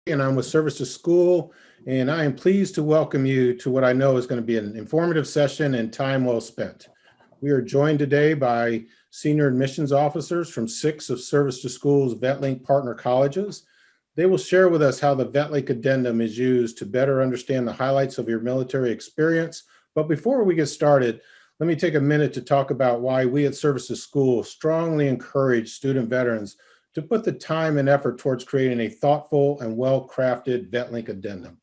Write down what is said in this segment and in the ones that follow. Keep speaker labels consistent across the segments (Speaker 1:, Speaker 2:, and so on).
Speaker 1: And I'm with Service to School, and I am pleased to welcome you to what I know is going to be an informative session and time well spent. We are joined today by senior admissions officers from 6 of Service to School's VetLink partner colleges. They will share with us how the VetLink Addendum is used to better understand the highlights of your military experience. But before we get started, let me take a minute to talk about why we at Service to School strongly encourage student veterans to put the time and effort towards creating a thoughtful and well-crafted VetLink Addendum.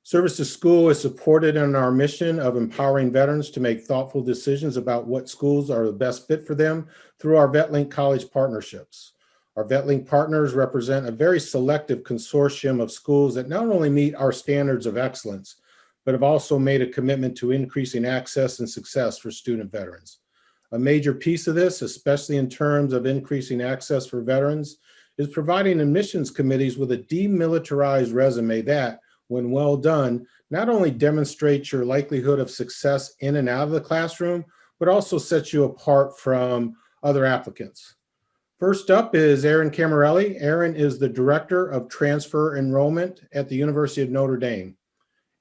Speaker 1: Service to School is supported in our mission of empowering veterans to make thoughtful decisions about what schools are the best fit for them through our VetLink college partnerships. Our VetLink partners represent a very selective consortium of schools that not only meet our standards of excellence, but have also made a commitment to increasing access and success for student veterans. A major piece of this, especially in terms of increasing access for veterans, is providing admissions committees with a demilitarized resume that, when well done, not only demonstrates your likelihood of success in and out of the classroom, but also sets you apart from other applicants. First up is Erin Camilleri. Erin is the Director of Transfer Enrollment at the University of Notre Dame.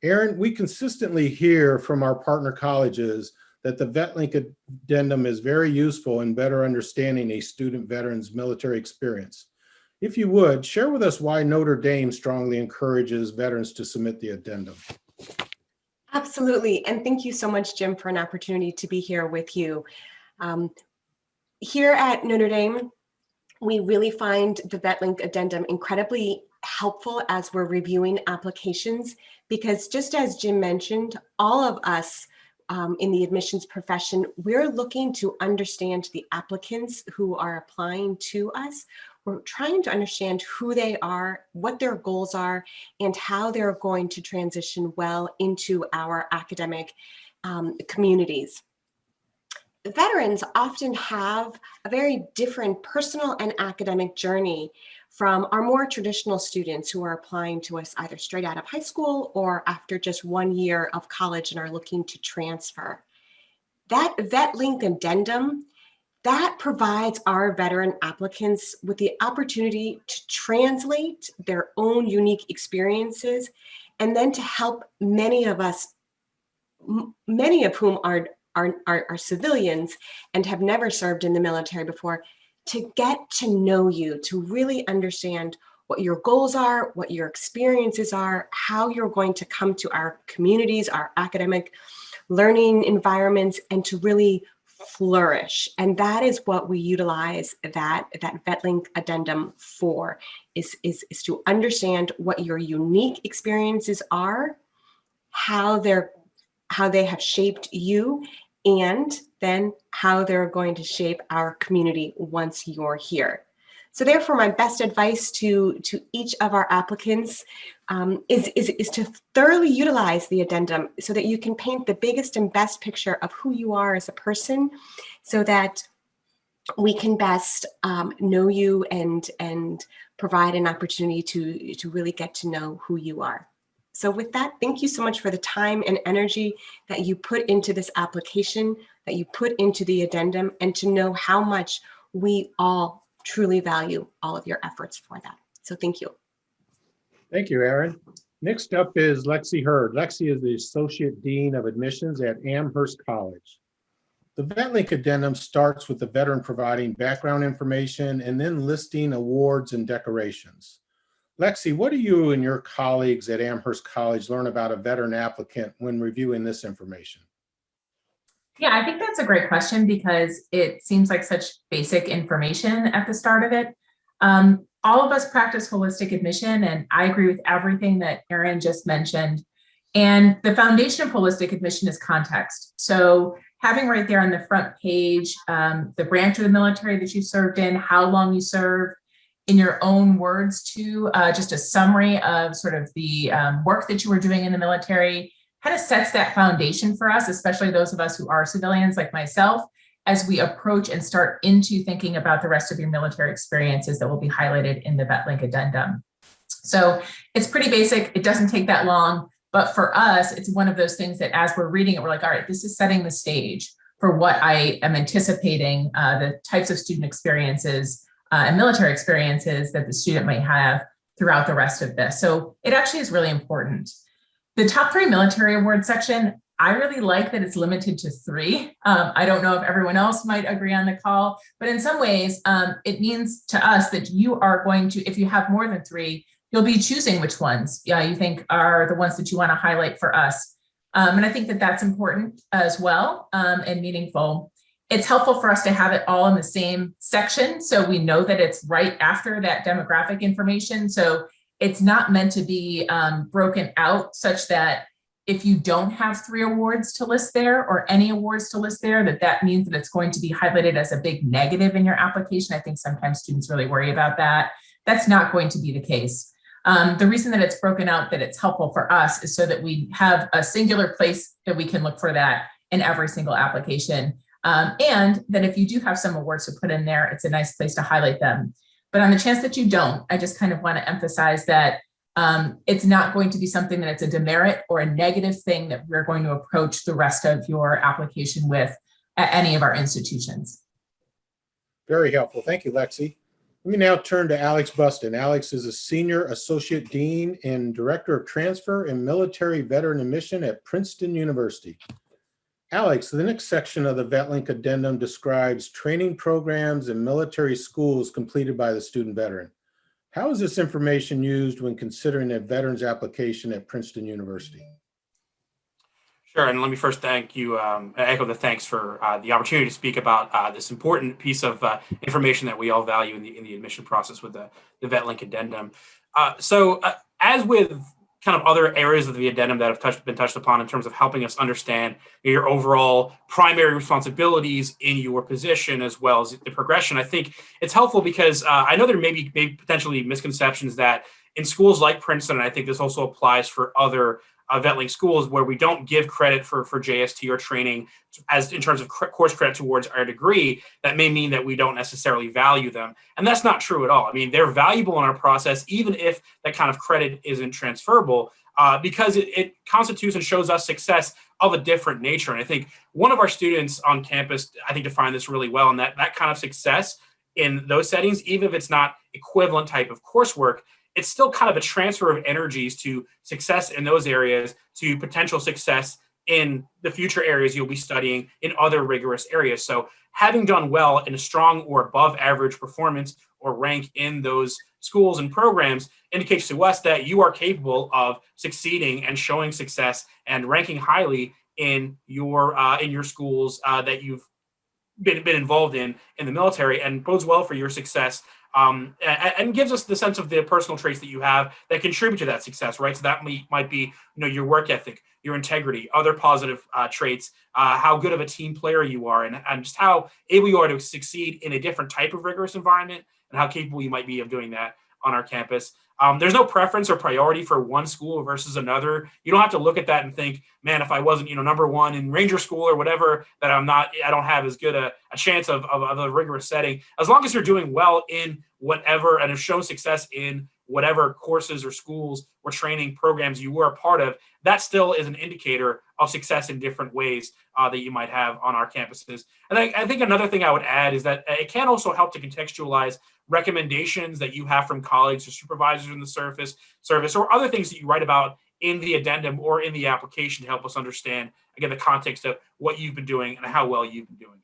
Speaker 1: Erin, we consistently hear from our partner colleges that the VetLink Addendum is very useful in better understanding a student veteran's military experience. If you would, share with us why Notre Dame strongly encourages veterans to submit the addendum.
Speaker 2: Absolutely, and thank you so much, Jim, for an opportunity to be here with you. Here at Notre Dame, we really find the VetLink Addendum incredibly helpful as we're reviewing applications, because just as Jim mentioned, all of us in the admissions profession, we're looking to understand the applicants who are applying to us. We're trying to understand who they are, what their goals are, and how they're going to transition well into our academic communities. Veterans often have a very different personal and academic journey from our more traditional students who are applying to us either straight out of high school or after just 1 year of college and are looking to transfer. That VetLink Addendum, that provides our veteran applicants with the opportunity to translate their own unique experiences and then to help many of us, many of whom are civilians and have never served in the military before, to get to know you, to really understand what your goals are, what your experiences are, how you're going to come to our communities, our academic learning environments, and to really flourish. And that is what we utilize that VetLink Addendum for, is to understand what your unique experiences are, how they have shaped you, and then how they're going to shape our community once you're here. So therefore, my best advice to each of our applicants is to thoroughly utilize the addendum so that you can paint the biggest and best picture of who you are as a person, so that we can best know you and provide an opportunity to really get to know who you are. So with that, thank you so much for the time and energy that you put into this application, that you put into the addendum, and to know how much we all truly value all of your efforts for that. So thank you.
Speaker 1: Thank you, Erin. Next up is Lexi Hurd. Lexi is the Associate Dean of Admissions at Amherst College. The VetLink Addendum starts with the veteran providing background information and then listing awards and decorations. Lexi, what do you and your colleagues at Amherst College learn about a veteran applicant when reviewing this information?
Speaker 3: Yeah, I think that's a great question because it seems like such basic information at the start of it. All of us practice holistic admission, and I agree with everything that Erin just mentioned. And the foundation of holistic admission is context. So having right there on the front page, the branch of the military that you served in, how long you served, in your own words too, just a summary of sort of the work that you were doing in the military, kind of sets that foundation for us, especially those of us who are civilians like myself, as we approach and start into thinking about the rest of your military experiences that will be highlighted in the VetLink Addendum. So it's pretty basic. It doesn't take that long, but for us, it's one of those things that as we're reading it, we're like, all right, this is setting the stage for what I am anticipating, the types of student experiences and military experiences that the student might have throughout the rest of this. So it actually is really important. The top 3 military awards section, I really like that it's limited to 3. I don't know if everyone else might agree on the call, but in some ways, it means to us that you are going to, if you have more than 3, you'll be choosing which ones you think are the ones that you want to highlight for us. And I think that that's important as well, and meaningful. It's helpful for us to have it all in the same section, so we know that it's right after that demographic information. So it's not meant to be broken out such that if you don't have 3 awards to list there or any awards to list there, that means that it's going to be highlighted as a big negative in your application. I think sometimes students really worry about that. That's not going to be the case. The reason that it's broken out, that it's helpful for us, is so that we have a singular place that we can look for that in every single application. And that if you do have some awards to put in there, it's a nice place to highlight them. But on the chance that you don't, I just kind of want to emphasize that it's not going to be something that it's a demerit or a negative thing that we're going to approach the rest of your application with at any of our institutions.
Speaker 1: Very helpful. Thank you, Lexi. Let me now turn to Alex Bustin. Alex is a Senior Associate Dean and Director of Transfer and Military Veteran Admission at Princeton University. Alex, the next section of the VetLink Addendum describes training programs and military schools completed by the student veteran. How is this information used when considering a veteran's application at Princeton University?
Speaker 4: Sure, and let me first thank you, echo the thanks for the opportunity to speak about this important piece of information that we all value in the admission process with the VetLink Addendum. As with kind of other areas of the addendum that have been touched upon in terms of helping us understand your overall primary responsibilities in your position as well as the progression, I think it's helpful because I know there may be potentially misconceptions that in schools like Princeton, and I think this also applies for other VetLink schools, where we don't give credit for JST or training as in terms of course credit towards our degree, that may mean that we don't necessarily value them. And that's not true at all. I mean, they're valuable in our process, even if that kind of credit isn't transferable, because it constitutes and shows us success of a different nature. And I think one of our students on campus, I think, defined this really well, and that kind of success in those settings, even if it's not equivalent type of coursework, it's still kind of a transfer of energies to success in those areas to potential success in the future areas you'll be studying in other rigorous areas. So having done well in a strong or above average performance or rank in those schools and programs indicates to us that you are capable of succeeding and showing success and ranking highly in your schools that you've been involved in the military, and bodes well for your success. And gives us the sense of the personal traits that you have that contribute to that success, right? So that might be, your work ethic, your integrity, other positive traits, how good of a team player you are, and just how able you are to succeed in a different type of rigorous environment, and how capable you might be of doing that on our campus. There's no preference or priority for one school versus another. You don't have to look at that and think, man, if I wasn't, number one in Ranger School or whatever, that I don't have as good a chance of a rigorous setting. As long as you're doing well in whatever and have shown success in whatever courses or schools or training programs you were a part of, that still is an indicator of success in different ways that you might have on our campuses. And I think another thing I would add is that it can also help to contextualize recommendations that you have from colleagues or supervisors in the service or other things that you write about in the addendum or in the application to help us understand, again, the context of what you've been doing and how well you've been doing it.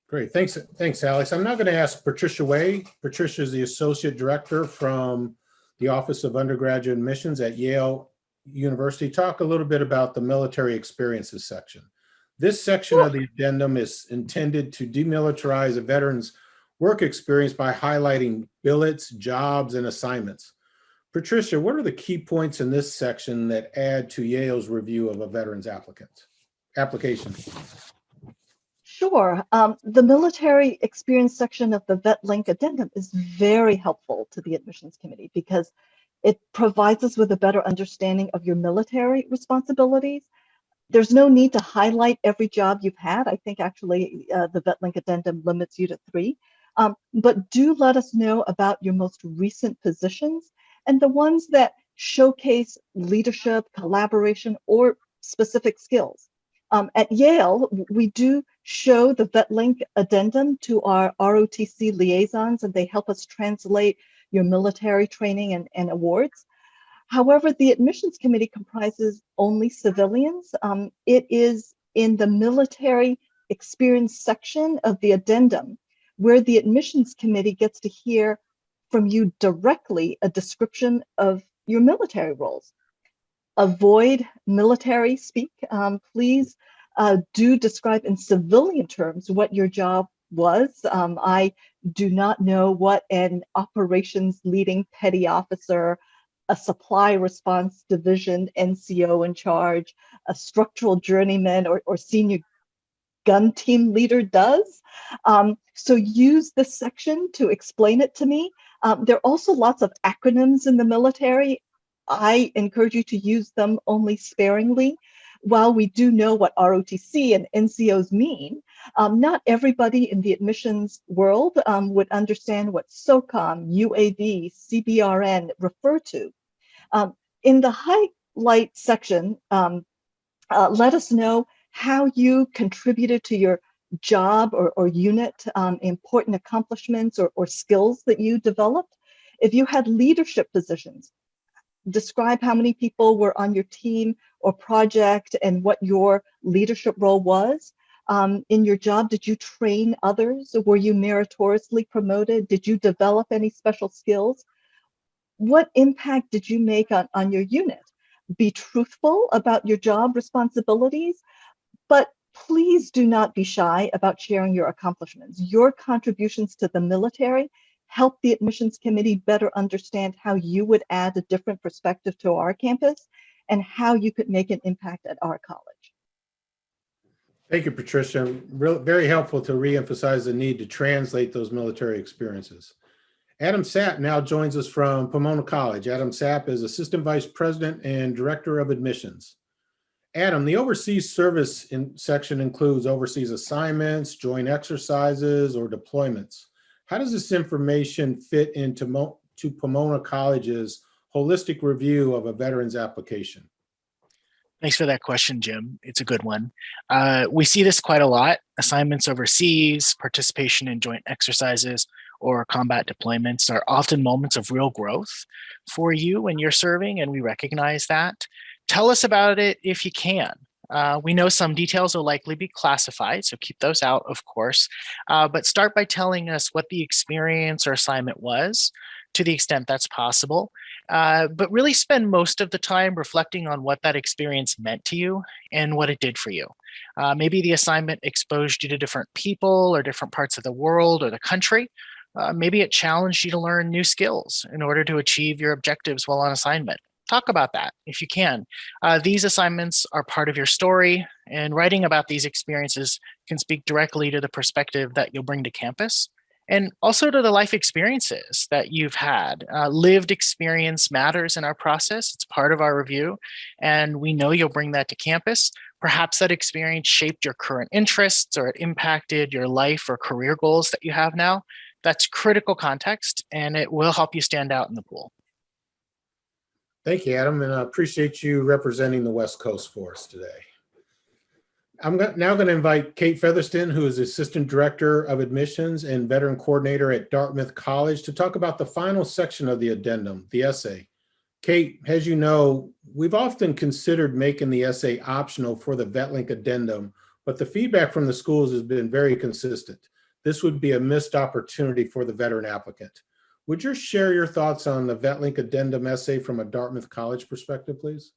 Speaker 1: Great. Thanks, Alex. I'm now going to ask Patricia Way. Patricia is the Associate Director from the Office of Undergraduate Admissions at Yale University. Talk a little bit about the military experiences section. This section of the addendum is intended to demilitarize a veteran's work experience by highlighting billets, jobs, and assignments. Patricia, what are the key points in this section that add to Yale's review of a veteran's application?
Speaker 5: Sure. The military experience section of the VetLink Addendum is very helpful to the admissions committee because it provides us with a better understanding of your military responsibilities. There's no need to highlight every job you've had. I think actually the VetLink Addendum limits you to 3. But do let us know about your most recent positions and the ones that showcase leadership, collaboration, or specific skills. At Yale, we do show the VetLink Addendum to our ROTC liaisons, and they help us translate your military training and awards. However, the admissions committee comprises only civilians. It is in the military experience section of the addendum where the admissions committee gets to hear from you directly a description of your military roles. Avoid military speak. Please do describe in civilian terms what your job was. I do not know what an operations leading petty officer, a supply response division NCO in charge, a structural journeyman, or senior gun team leader does. So use this section to explain it to me. There are also lots of acronyms in the military. I encourage you to use them only sparingly. While we do know what ROTC and NCOs mean, not everybody in the admissions world would understand what SOCOM, UAV, CBRN refer to. In the highlight section, let us know how you contributed to your job or unit, important accomplishments or skills that you developed. If you had leadership positions, describe how many people were on your team or project and what your leadership role was. In your job, did you train others? Were you meritoriously promoted? Did you develop any special skills? What impact did you make on your unit? Be truthful about your job responsibilities, but please do not be shy about sharing your accomplishments. Your contributions to the military help the admissions committee better understand how you would add a different perspective to our campus and how you could make an impact at our college.
Speaker 1: Thank you, Patricia. Very helpful to reemphasize the need to translate those military experiences. Adam Sapp now joins us from Pomona College. Adam Sapp is Assistant Vice President and Director of Admissions. Adam, the overseas service section includes overseas assignments, joint exercises, or deployments. How does this information fit into Pomona College's holistic review of a veteran's application?
Speaker 6: Thanks for that question, Jim. It's a good one. We see this quite a lot. Assignments overseas, participation in joint exercises, or combat deployments are often moments of real growth for you when you're serving, and we recognize that. Tell us about it if you can. We know some details will likely be classified, so keep those out, of course, but start by telling us what the experience or assignment was, to the extent that's possible, but really spend most of the time reflecting on what that experience meant to you and what it did for you. Maybe the assignment exposed you to different people or different parts of the world or the country. Maybe it challenged you to learn new skills in order to achieve your objectives while on assignment. Talk about that if you can. These assignments are part of your story, and writing about these experiences can speak directly to the perspective that you'll bring to campus and also to the life experiences that you've had. Lived experience matters in our process. It's part of our review, and we know you'll bring that to campus. Perhaps that experience shaped your current interests or it impacted your life or career goals that you have now. That's critical context, and it will help you stand out in the pool.
Speaker 1: Thank you, Adam, and I appreciate you representing the West Coast for us today. I'm now going to invite Kate Featherston, who is Assistant Director of Admissions and Veteran Coordinator at Dartmouth College, to talk about the final section of the addendum, the essay. Kate, as you know, we've often considered making the essay optional for the VetLink Addendum, but the feedback from the schools has been very consistent. This would be a missed opportunity for the veteran applicant. Would you share your thoughts on the VetLink Addendum essay from a Dartmouth College perspective, please?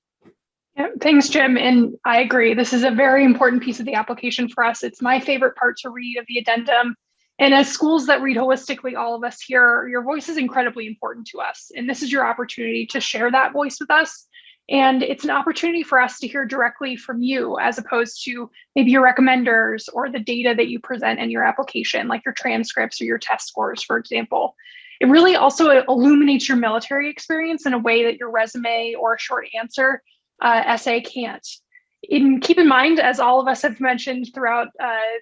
Speaker 7: Yeah, thanks, Jim. And I agree. This is a very important piece of the application for us. It's my favorite part to read of the addendum. And as schools that read holistically, all of us here, your voice is incredibly important to us. And this is your opportunity to share that voice with us. And it's an opportunity for us to hear directly from you, as opposed to maybe your recommenders or the data that you present in your application, like your transcripts or your test scores, for example. It really also illuminates your military experience in a way that your resume or a short answer essay can't. Keep in mind, as all of us have mentioned throughout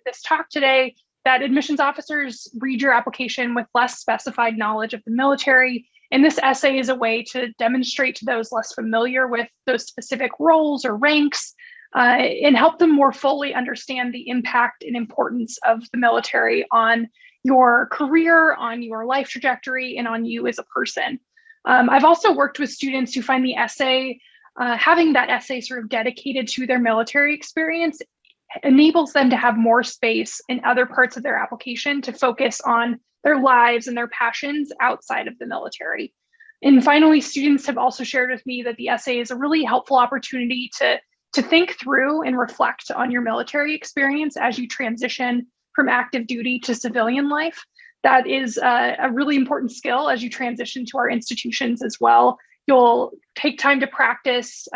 Speaker 7: this talk today, that admissions officers read your application with less specified knowledge of the military. And this essay is a way to demonstrate to those less familiar with those specific roles or ranks and help them more fully understand the impact and importance of the military on your career, on your life trajectory, and on you as a person. I've also worked with students who find the essay, having that essay sort of dedicated to their military experience enables them to have more space in other parts of their application to focus on their lives and their passions outside of the military. And finally, students have also shared with me that the essay is a really helpful opportunity to think through and reflect on your military experience as you transition from active duty to civilian life. That is a really important skill as you transition to our institutions as well. You'll take time to practice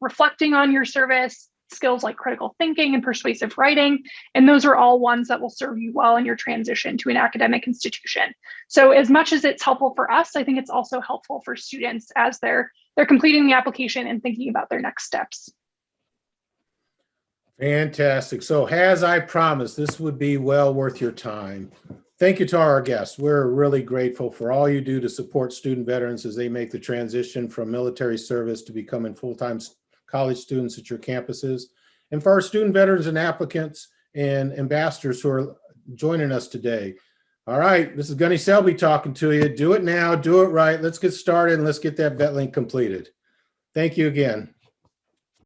Speaker 7: reflecting on your service, skills like critical thinking and persuasive writing, and those are all ones that will serve you well in your transition to an academic institution. So as much as it's helpful for us, I think it's also helpful for students as they're completing the application and thinking about their next steps.
Speaker 1: Fantastic. So as I promised, this would be well worth your time. Thank you to our guests. We're really grateful for all you do to support student veterans as they make the transition from military service to becoming full-time college students at your campuses, and for our student veterans and applicants and ambassadors who are joining us today. All right, this is Gunny Selby talking to you. Do it now, do it right. Let's get started and let's get that VetLink completed. Thank you again.